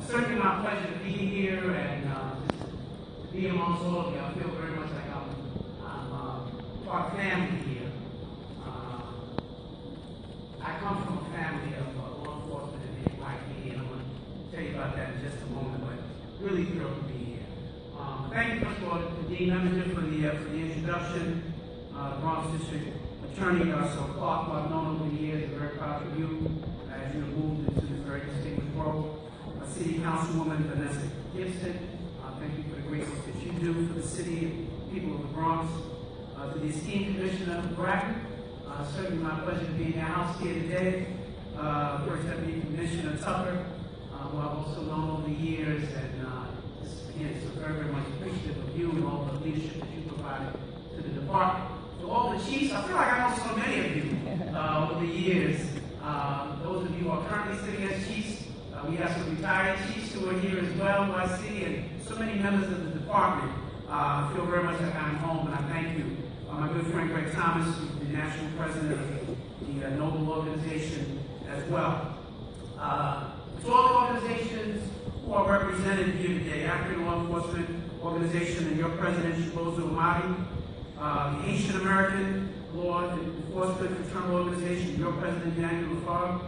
certainly my pleasure to be here and to be amongst all of you. I feel very much like I'm part of family here. I come from a family of law enforcement in the NYPD, and I'm going to tell you about that in just a moment, but really thrilled to be here. Thank you, first of all, to Dean Membership for the introduction. Bronx District Attorney Russell Clark, who I've known over the years, I'm very proud of you as you have moved into this very distinguished role. City Councilwoman Vanessa Gibson, thank you for the great work that you do for the city and people of the Bronx. To the esteemed Commissioner Bratton, certainly my pleasure to be in your house here today. First Deputy Commissioner Tucker, who I've also known over the years, and again, so very, very much appreciative of you and all the leadership that you provided to the department. To all the chiefs, I feel like I know so many of you over the years. Those of you who are currently sitting as chiefs, we have some retired chiefs who are here as well, who I see, and so many members of the department. I feel very much like I'm home, and I thank you. My good friend Greg Thomas, the national president of the Noble organization as well. To all the organizations who are represented here today, African Law Enforcement Organization and your president, Shibozu Amadi, the Haitian American Law Enforcement Fraternal Organization, your president, Daniel Lafarge.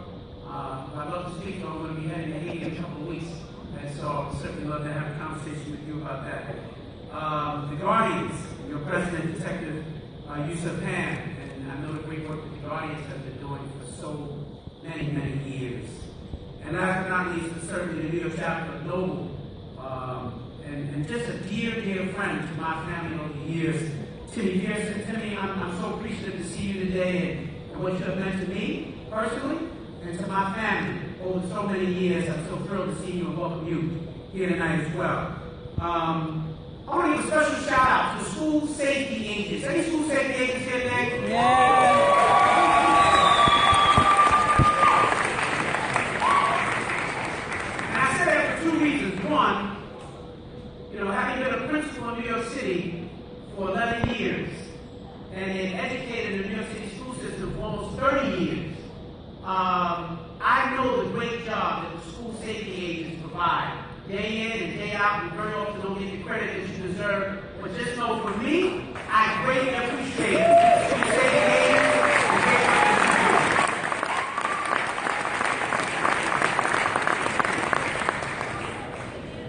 I'd love to speak, but I'm going to be heading to Haiti in a couple of weeks, and so I'd certainly love to have a conversation with you about that. The Guardians, your president, Detective Yusuf Pan, and I know the great work that the Guardians have been doing for so many, many years. And last but not least, certainly the New York chapter of Noble, and just a dear, dear friend to my family over the years, Timmy Pearson. Timmy, I'm so appreciative to see you today and what you have meant to me personally and to my family over so many years. I'm so thrilled to see you and welcome you here tonight as well. I want to give a special shout out to the school safety agents. Any school safety agents here today? Yeah. And I say that for two reasons. One, having been a principal in New York City for 11 years and an educator in the New York City school system for almost 30 years, I know the great job that the school safety agents provide day in and day out. We very often don't get the credit that you deserve. But just know for me, I greatly appreciate it. School safety agents and great work that you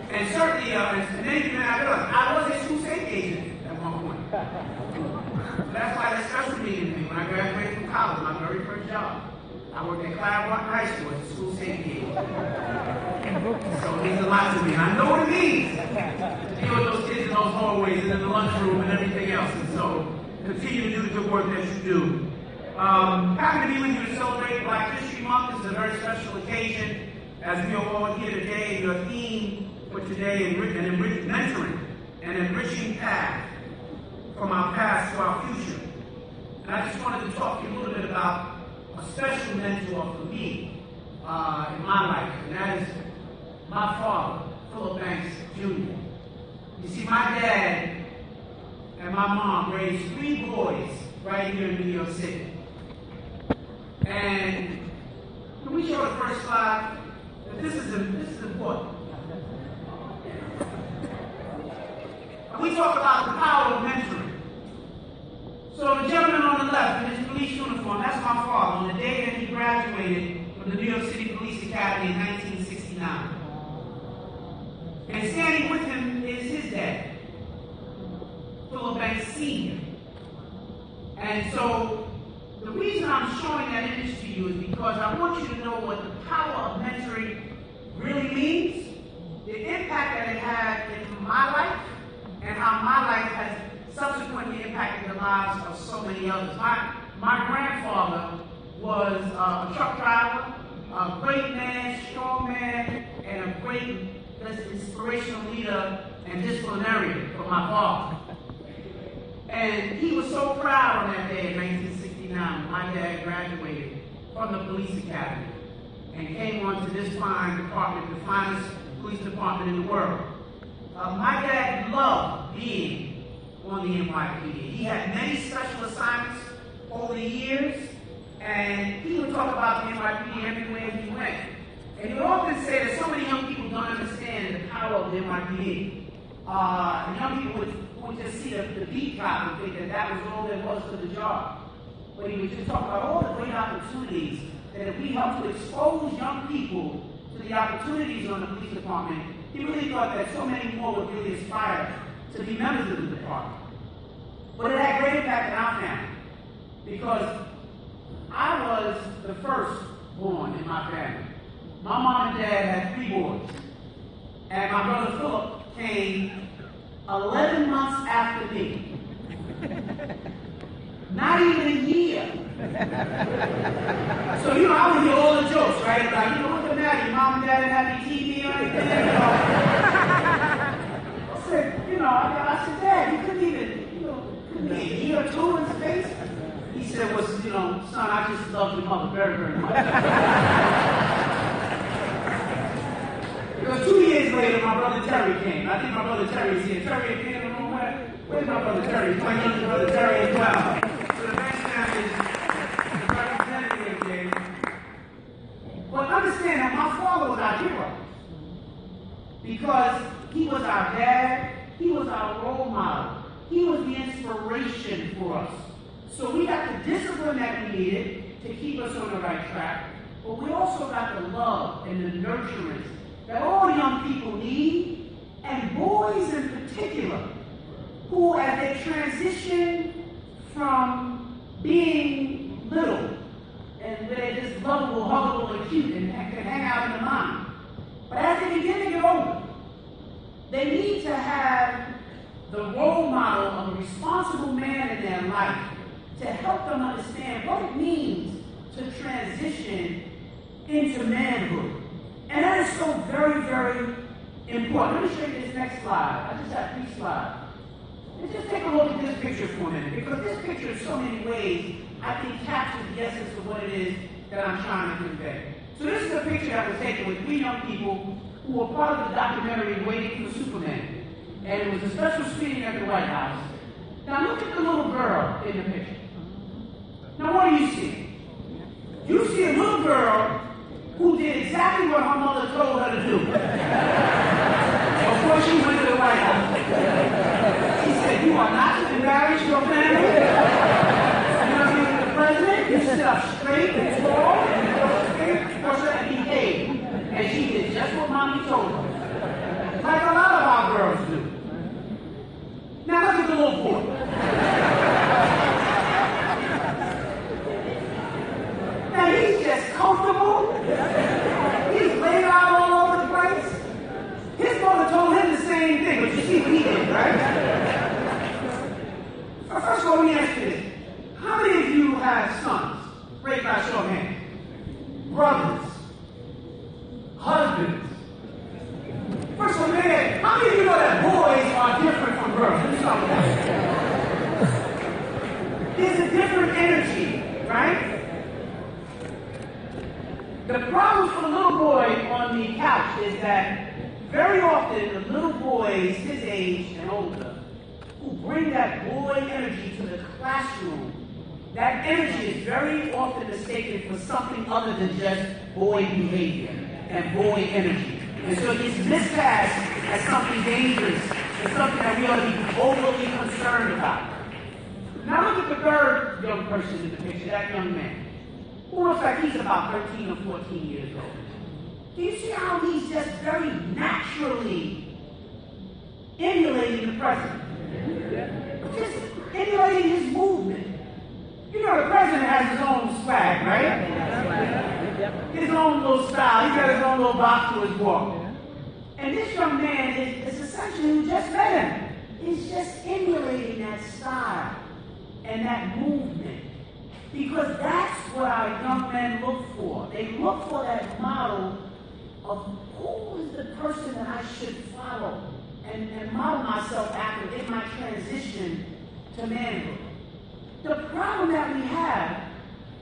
do. And certainly, and many of you may not realize, I was a school safety agent at one point. That's why that's special meaning to me. When I graduated from college, my very first job, I worked at Claremont High School as a school safety agent. So it means a lot to me. And I know what it means to deal with those kids in those hallways and in the lunchroom and everything else. And so continue to do the good work that you do. Happy to be with you to celebrate Black History Month. This is a very special occasion as we are all here today. Your theme for today is mentoring and enriching path from our past to our future. And I just wanted to talk to you a little bit about a special mentor for me in my life, and that is my father, Philip Banks Jr. You see, my dad and my mom raised 3 boys right here in New York City. And can we show the first slide? This is important. And we talk about the power of mentoring. So the gentleman on the left in his police uniform, that's my father, on the day that he graduated from the New York City Police Academy in 1969. And standing with him is his dad, Philip Banks Sr. And so the reason I'm showing that image to you is because I want you to know what the power of mentoring really means, the impact that it had in my life, and how my life has subsequently impacted the lives of so many others. My grandfather was a truck driver, a great man, strong man, and a great inspirational leader and disciplinarian for my father. And he was so proud on that day in 1969 when my dad graduated from the police academy and came on to this fine department, the finest police department in the world. My dad loved being on the NYPD. He had many special assignments over the years, and he would talk about the NYPD everywhere he went. And he would often say that so many young people don't understand of the NYPD. Young people would just see the beat cop and think that that was all there was to the job. But he was just talking about all the great opportunities that if we help to expose young people to the opportunities on the police department, he really thought that so many more would really aspire to be members of the department. But it had great impact on our family because I was the first born in my family. My mom and dad had 3 boys, and my brother Philip came 11 months after me. Not even a year. So, I would hear all the jokes, right? Like, what's the matter? Your mom and dad didn't have any TV or anything? I said, I said, Dad, you couldn't even, a year or 2 in space? He said, well, son, I just love your mother very, very much. Because 2 years later, my brother Terry came. I think my brother Terry's here. Terry came in the room. Where's my brother Terry? He's my younger brother Terry as well. So the next family is representative here. But understand that my father was our hero. Because he was our dad. He was our role model. He was the inspiration for us. So we got the discipline that we needed to keep us on the right track. But we also got the love and the nurturance that all young people need, and boys in particular, who as they transition from being little and where they're just lovable, huggable, and cute and can hang out in the mind. But as they begin to get older, they need to have the role model of a responsible man in their life to help them understand what it means to transition into manhood. And that is so very, very important. Let me show you this next slide. I just have 3 slides. And just take a look at this picture for a minute, because this picture in so many ways, I think, captures the essence of what it is that I'm trying to convey. So this is a picture that was taken with 3 young people who were part of the documentary Waiting for Superman. And it was a special screening at the White House. Now look at the little girl in the picture. Now what do you see? You see a little girl who did exactly what her mother told her to do before she went to the White House. She said, you are not to embarrass your family. You're going to be the president. You sit up straight and tall and behave. And she did just what mommy told her. Like a lot of our girls do. Now look at the little boy. Now he's just comfortable. He's laid out all over the place. His mother told him the same thing, but you see what he did, right? First of all, let me ask you this. How many of you have sons? Raise by show of hands. Brothers. Husbands. First of all, man, how many of you know that boys are different from girls? Let me start with that. There's a different energy, right? The problem for the little boy on the couch is that very often the little boys his age and older who bring that boy energy to the classroom, that energy is very often mistaken for something other than just boy behavior and boy energy. And so it gets miscast as something dangerous and something that we ought to be overly concerned about. Now look at the third young person in the picture, that young man. Who looks like he's about 13 or 14 years old. Do you see how he's just very naturally emulating the president? Just emulating his movement. You know the president has his own swag, right? His own little style. He's got his own little box to his walk. And this young man is essentially who just met him. He's just emulating that style and that movement. Because that's what our young men look for. They look for that model of who is the person that I should follow and model myself after in my transition to manhood. The problem that we have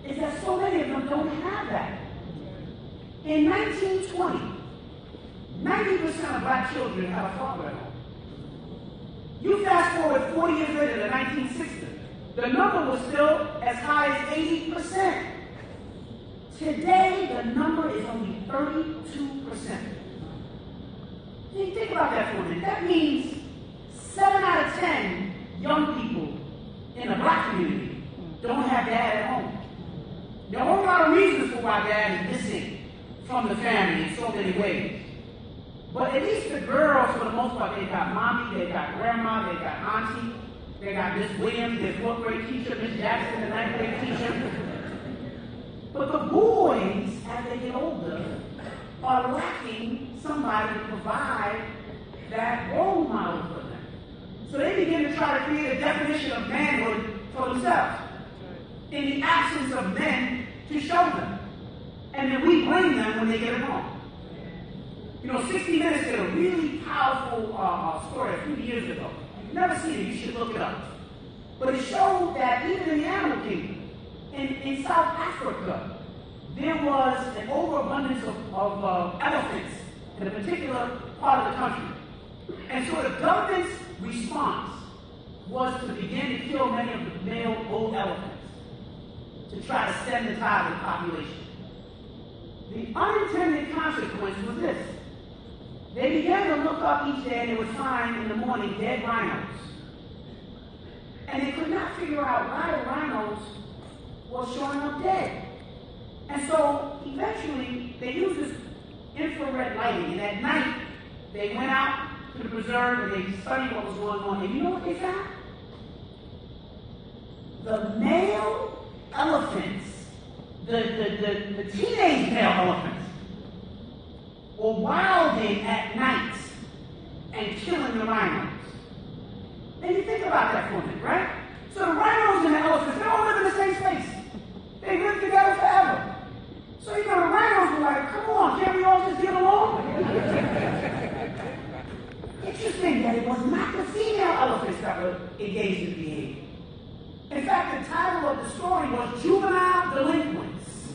is that so many of them don't have that. In 1920, 90% of black children had a father at home. You fast forward 40 years later to 1960. The number was still as high as 80%. Today, the number is only 32%. Think about that for a minute. That means 7 out of 10 young people in the black community don't have dad at home. There are a whole lot of reasons for why dad is missing from the family in so many ways. But at least the girls, for the most part, they got mommy, they got grandma, they got auntie, they got Miss Williams, their 4th grade teacher, Miss Jackson, the 9th grade teacher. But the boys, as they get older, are lacking somebody to provide that role model for them. So they begin to try to create a definition of manhood for themselves in the absence of men to show them. And then we blame them when they get it wrong. 60 Minutes did a really powerful story a few years ago. If you've never seen it, you should look it up. But it showed that even in the animal kingdom, in South Africa, there was an overabundance of elephants in a particular part of the country. And so the government's response was to begin to kill many of the male bull elephants to try to stem the tide of the population. The unintended consequence was this. They began to look up each day and they would find in the morning dead rhinos. And they could not figure out why the rhinos were showing up dead. And so eventually they used this infrared lighting, and at night they went out to the preserve and they studied what was going on. And you know what they found? The male elephants, the teenage male elephants, were wilding at night and killing the rhinos. And you think about that for a minute, right? So the rhinos and the elephants, they all live in the same space. They live together forever. So the rhinos were like, come on, can't we all just get along? Interesting that it was not the female elephants that were engaged in the behavior. In fact, the title of the story was Juvenile Delinquents.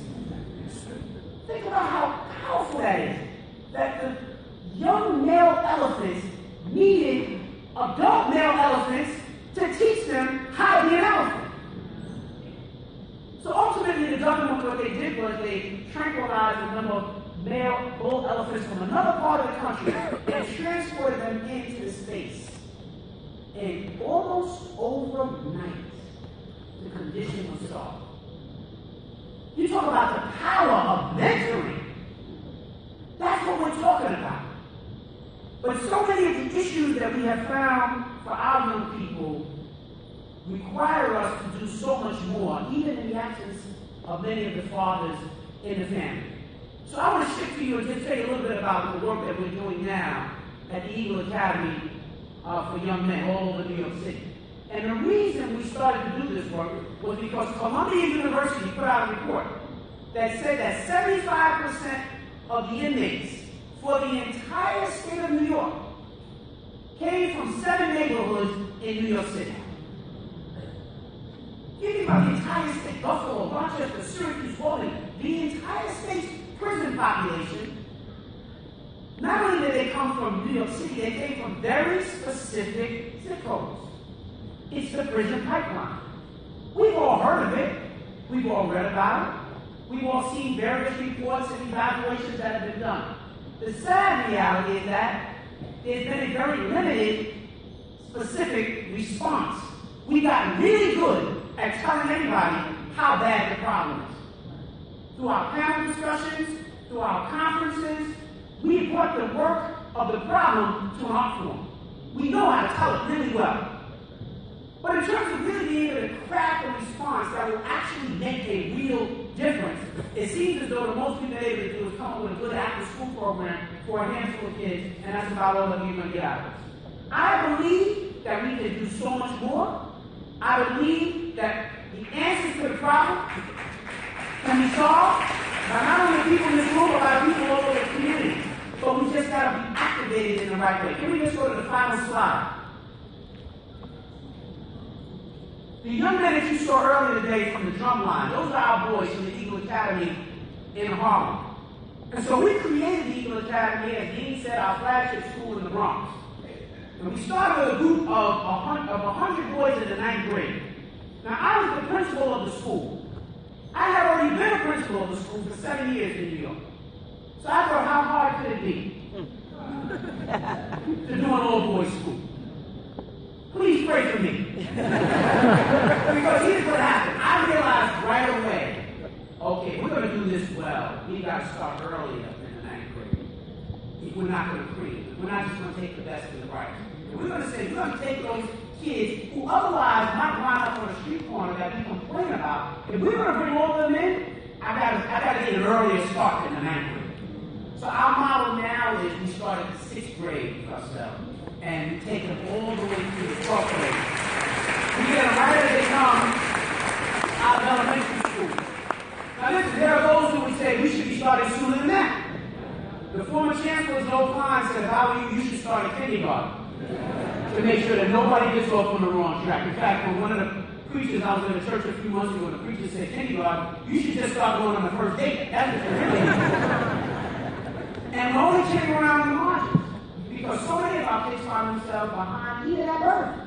Think about how powerful that is. That the young male elephants needed adult male elephants to teach them how to be an elephant. So ultimately, the government, what they did was they tranquilized a number of male bull elephants from another part of the country and transported them into the space. And almost overnight, the condition was solved. You talk about the power of mentoring. That's what we're talking about. But so many of the issues that we have found for our young people require us to do so much more, even in the absence of many of the fathers in the family. So I want to shift to you and just tell you a little bit about the work that we're doing now at the Eagle Academy for young men all over New York City. And the reason we started to do this work was because Columbia University put out a report that said that 75% of the inmates for the entire state of New York came from 7 neighborhoods in New York City. Think about the entire state, Buffalo, Rochester, Syracuse, Walden, the entire state's prison population. Not only did they come from New York City, they came from very specific zip codes. It's the prison pipeline. We've all heard of it. We've all read about it. We've all seen various reports and evaluations that have been done. The sad reality is that there's been a very limited, specific response. We've gotten really good at telling everybody how bad the problem is. Through our panel discussions, through our conferences, we brought the work of the problem to an art form. We know how to tell it really well. But in terms of really being able to craft a response that will actually make a real difference, it seems as though the most we've been able to do is come up with a good after-school program for a handful of kids, and that's about all that we're going to get out of this. I believe that we can do so much more. I believe that the answers to the problem can be solved by not only people in this room, but by people all over the community. But we just got to be activated in the right way. Can we just go to the final slide? The young men that you saw earlier today from the drum line, those are our boys from the Eagle Academy in Harlem. And so we created the Eagle Academy, as Dean said, our flagship school in the Bronx. And we started with a group of 100 boys in the 9th grade. Now, I was the principal of the school. I had already been a principal of the school for 7 years in New York. So I thought, how hard could it be? Because here's what happened. I realized right away, okay, we're going to do this well. We got to start earlier in the 9th grade. If we're not going to cream. We're not just going to take the best and the brightest. We're going to say, we're going to take those kids who otherwise might wind up on a street corner that we complain about. If we're going to bring all of them in, I got to get an earlier start in the 9th grade. So our model now is we start at the 6th grade with ourselves, and we take them all the way through the 12th grade. We get them right as they come out of elementary school. Now listen, there are those who would say we should be starting sooner than that. The former chancellor, Joe Klein, said, how you should start at kindergarten to make sure that nobody gets off on the wrong track. In fact, when one of the preachers, I was in a church a few months ago, and the preacher said, kindergarten, you should just start going on the first date. That's what you really need. And we're only kidding around the margins because so many of our kids find themselves behind even that burden.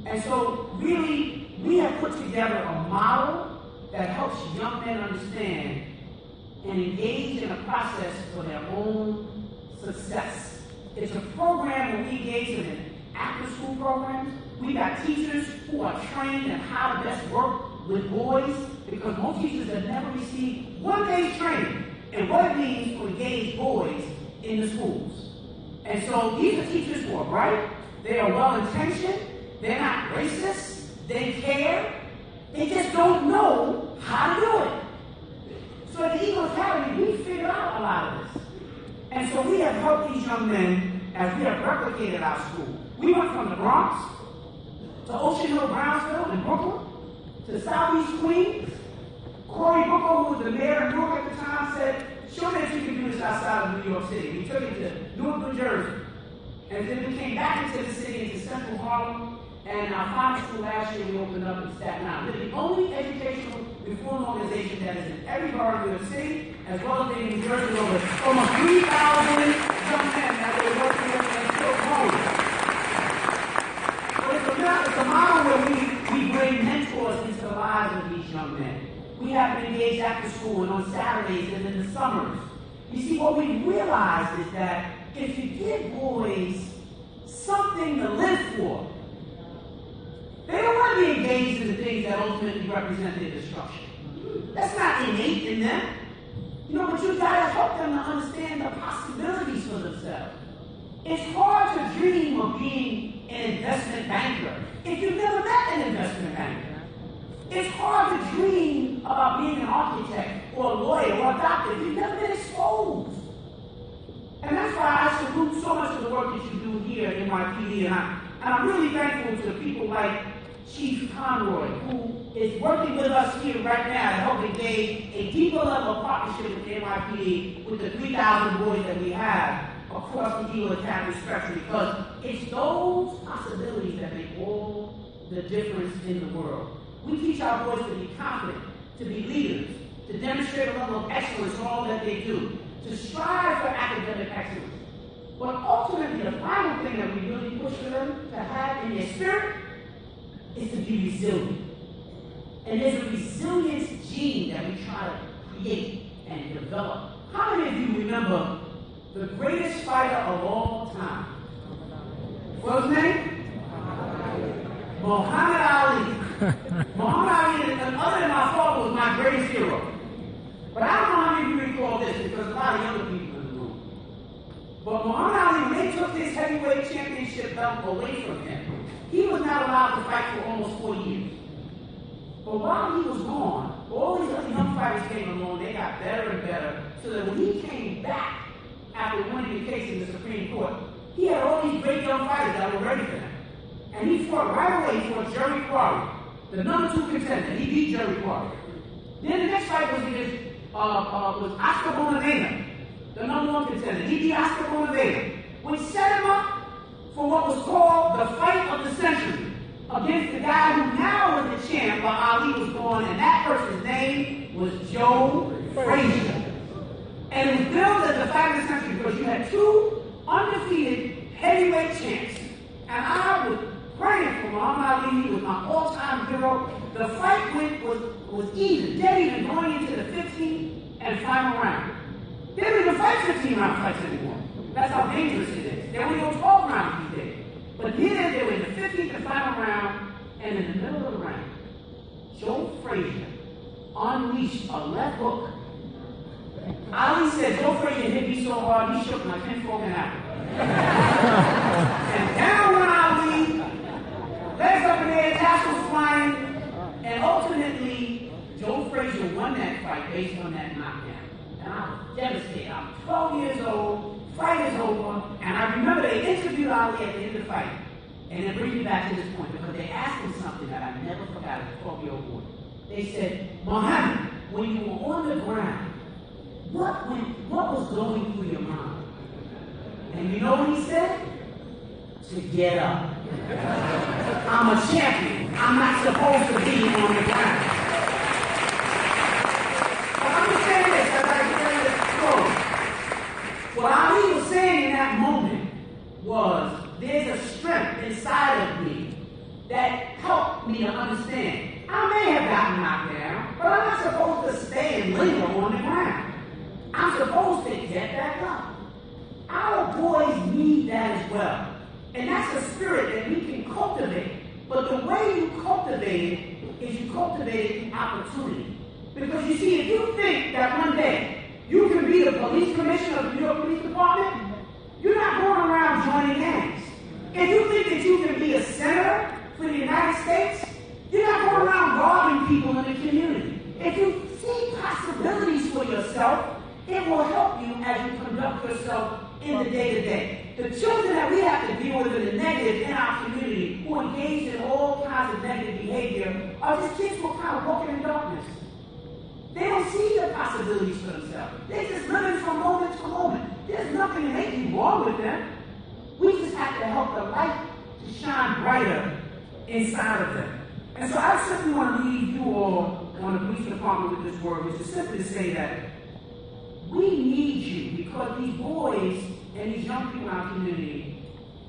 And so, really, we have put together a model that helps young men understand and engage in a process for their own success. It's a program where we engage in after-school programs. We got teachers who are trained in how to best work with boys because most teachers have never received one day's training in what it means to engage boys in the schools. And so these are teachers who are bright, they are well-intentioned, they're not racist, they care, they just don't know how to do it. So at the Eagle Academy, we figured out a lot of this. And so we have helped these young men as we have replicated our school. We went from the Bronx to Ocean Hill, Brownsville, and Brooklyn, to Southeast Queens. Cory Booker, who was the mayor of Newark at the time, said, show me that you can do this outside of New York City. We took it to Newark, New Jersey. And then we came back into the city, into central Harlem, and our final school last year we opened up in Staten Island. We're the only educational reform organization that is in every borough of New York City, as well as in New Jersey, over almost 3,000 young men that we're working with and still growing. So it's a model where we bring mentors into the lives of these young men. We have them engaged after school and on Saturdays and in the summers. You see, what we realized is that if you give boys something to live for, they don't want to be engaged in the things that ultimately represent their destruction. That's not innate in them. You know, but you've got to help them to understand the possibilities for themselves. It's hard to dream of being an investment banker if you've never met an investment banker. It's hard to dream about being an architect or a lawyer or a doctor if you've never been exposed. And that's why I salute so much of the work that you do here at NYPD, and I'm really thankful to people like Chief Conroy, who is working with us here right now to help engage a deeper level of partnership with the NYPD with the 3,000 boys that we have across the Eagle Academy spectrum, because it's those possibilities that make all the difference in the world. We teach our boys to be confident, to be leaders, to demonstrate a level of excellence in all that they do, to strive for academic excellence. But ultimately, the final thing that we really push for them to have in their spirit is to be resilient. And there's a resilience gene that we try to create and develop. How many of you remember the greatest fighter of all time? What's his name? Muhammad Ali. Muhammad Ali, other than my father, was my greatest hero. But I don't know how many of you recall this, because a lot of younger people in the room. But Muhammad Ali, when they took this heavyweight championship belt away from him, he was not allowed to fight for almost 4 years. But while he was gone, all these other young fighters came along, they got better and better, so that when he came back after winning the case in the Supreme Court, he had all these great young fighters that were ready for him. And he fought right away for Jerry Quarry, the number 2 contender. He beat Jerry Quarry. Then the next fight was against Oscar Bonavena, the number 1 contender. He beat Oscar Bonavena, which set him up for what was called the fight of the century against the guy who now was the champ while Ali was gone, and that person's name was Joe Frazier. And it was billed as the fight of the century because you had 2 undefeated heavyweight champs. And I was praying for Muhammad Ali. He was my all-time hero. The fight was even, dead even, going into the 15th and final round. They don't even fight 15-round fights anymore. That's how dangerous it is. They only go 12 rounds these days. But here they were in the 15th and final round. and in the middle of the round, Joe Frazier unleashed a left hook. Ali said Joe Frazier hit me so hard, he shook my kinfolk in Africa. And down went Ali, legs up in the air, tassels flying, and ultimately, Joe Frazier won that fight based on that knockdown. And I was devastated. I'm 12 years old, fight is over, and I remember they interviewed Ali at the end of the fight. And it brings me back to this point because they asked him something that I never forgot as a 12-year-old boy. They said, Muhammad, when you were on the ground, what was going through your mind? And you know what he said? To get up. I'm a champion. I'm not supposed to be on the ground. But understand this as I explain this close. What Ali was saying in that moment was, there's a strength inside of me that helped me to understand. I may have gotten knocked down, but I'm not supposed to stay and linger on the ground. I'm supposed to get back up. Our boys need that as well. And that's a spirit that we can cultivate. But the way you cultivate it is you cultivate it opportunity. Because you see, if you think that one day you can be the police commissioner of the New York Police Department, you're not going around joining gangs. If you think that you can be a senator for the United States, you're not going around robbing people in the community. If you see possibilities for yourself, it will help you as you conduct yourself in the day-to-day. The children that we have to deal with in the negative in our community who engage in all kinds of negative behavior are just kids who are kind of walking in darkness. They don't see the possibilities for themselves. They're just living from moment to moment. There's nothing innately wrong with them. We just have to help the light to shine brighter inside of them. And so I simply want to leave you all on the police department with this word, which is simply to say that we need you because these boys and these young people in our community,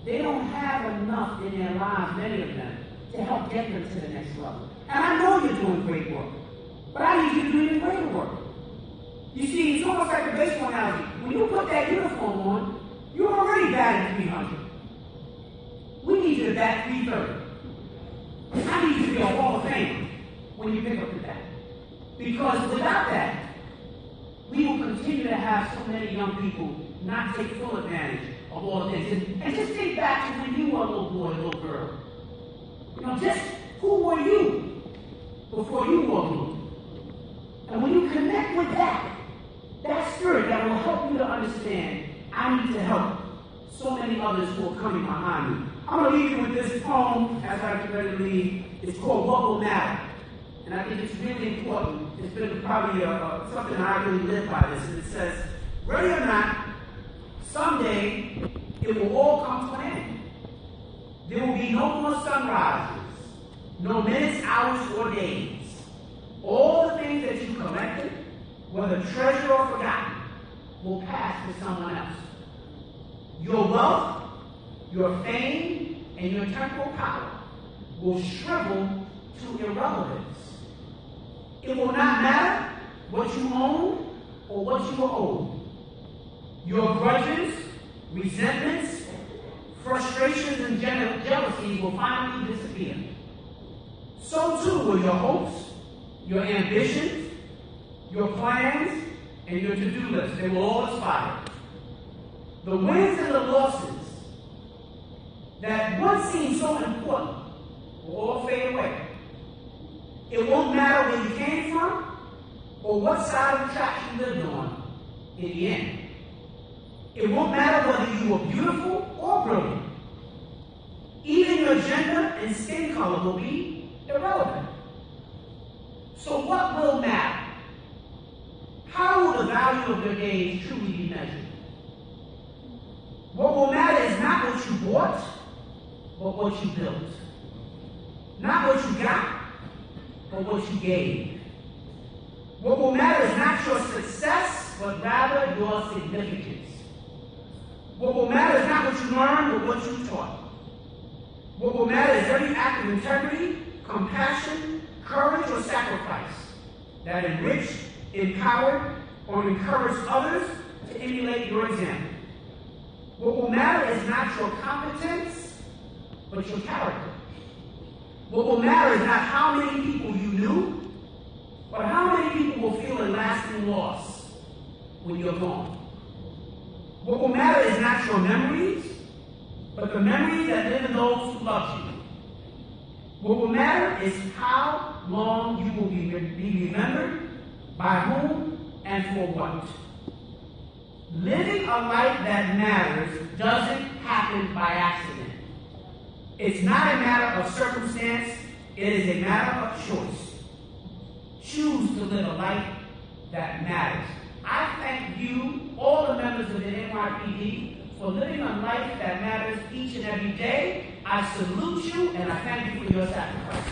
they don't have enough in their lives, many of them, to help get them to the next level. And I know you're doing great work, but I need you to do even greater work. You see, it's almost like a baseball analogy. When you put that uniform on, you're already batting 300. We need you to bat 330. I need you to be a Hall of Famer when you pick up the bat. Because without that, we will continue to have so many young people not take full advantage of all of this. And just think back to when you were a little boy, a little girl. You know, just who were you before you were little? And when you connect with that spirit that will help you to understand, I need to help so many others who are coming behind me. I'm going to leave you with this poem as I get ready to leave. It's called What Will Matter. And I think it's really important. It's been probably something I really live by this. And it says, ready or not, someday it will all come to an end. There will be no more sunrises, no minutes, hours, or days. All the things that you collected, whether treasured or forgotten, will pass to someone else. Your wealth, your fame, and your temporal power will shrivel to irrelevance. It will not matter what you own or what you are owed. Your grudges, resentments, frustrations, and jealousies will finally disappear. So too will your hopes, your ambitions, your plans, and your to-do list. They will all expire. The wins and the losses that once seemed so important will all fade away. It won't matter where you came from or what side of the tracks you lived on in the end. It won't matter whether you were beautiful or brilliant. Even your gender and skin color will be irrelevant. So what will matter? How will the value of your days truly be measured? What will matter is not what you bought, but what you built. Not what you got, but what you gave. What will matter is not your success, but rather your significance. What will matter is not what you learned, but what you taught. What will matter is every act of integrity, compassion, courage, or sacrifice that enriched, empowered, or encouraged others to emulate your example. What will matter is not your competence, but your character. What will matter is not how many people you knew, but how many people will feel a lasting loss when you're gone. What will matter is not your memories, but the memories that live in those who loved you. What will matter is how long you will be remembered, by whom, and for what. Living a life that matters doesn't happen by accident. It's not a matter of circumstance, it is a matter of choice. Choose to live a life that matters. I thank you, all the members of the NYPD, for living a life that matters each and every day. I salute you and I thank you for your sacrifice.